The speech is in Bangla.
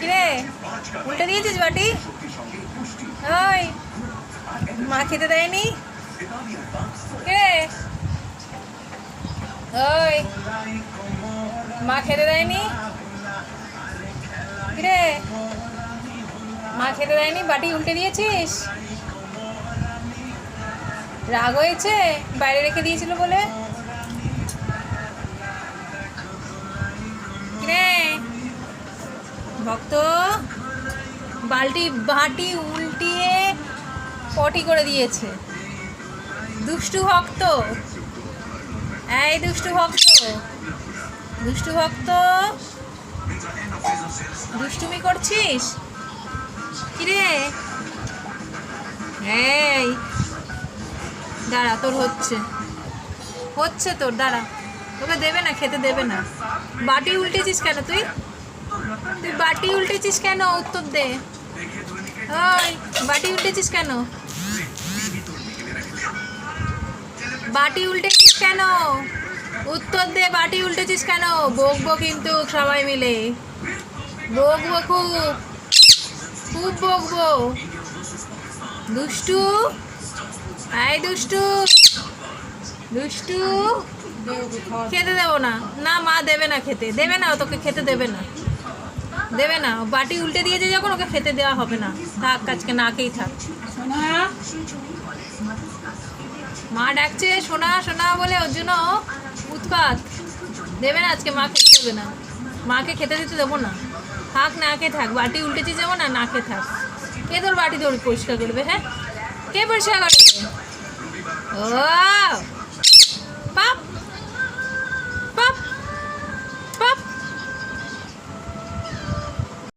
কিরে উল্টে দিয়েছিস বাটি? ওই মা খেতে দেয়নি? কিরে ওই মা খেতে দেয়নি? কিরে মা খেতে দেয়নি, বাটি উল্টে দিয়েছিস? রাগ হয়েছে বাইরে রেখে দিয়েছিল বলে? কিরে ভক্ত বাটি উল্টিয়ে পটি করে দিয়েছে। দুষ্টু ভক্ত, এই দুষ্টু ভক্ত, দুষ্টু ভক্ত, দুষ্টুমি করছিস? কিরে এই দাঁড়া, তোর হচ্ছে তোর, দাঁড়া, তোকে দেবে না, খেতে দেবে না। বাটি উল্টেছিস কেন তুই? বাটি উল্টেছিস কেন? উত্তর দে। ওই বাটি উল্টেছিস কেন? বাটি উল্টেছিস কেন? উত্তর দে, বাটি উল্টেছিস কেন? বকবো কিন্তু সবাই মিলে, বকবো, খুব বকবো। দুষ্টু, এই দুষ্টু, দুষ্টু, খেতে দেবো না। না মা দেবে না, খেতে দেবে না, তোকে খেতে দেবে না, দেবে না। বাটি উল্টে দিয়েছে যখন, ওকে খেতে দেওয়া হবে না। থাক, আজকে না খেয়েই থাক। মা ডাকছে সোনা সোনা বলে, ওর জন্য উৎপাত। দেবে না আজকে, মা খেতে দেবে না, মাকে খেতে দিতে দেবো না। থাক, না খেয়ে থাক। বাটি উল্টেছি যাবো না, না খেয়ে থাক। কে তোর বাটি তোর পরিষ্কার করবে? হ্যাঁ, কে পরিষ্কার করবে? ও পাপ।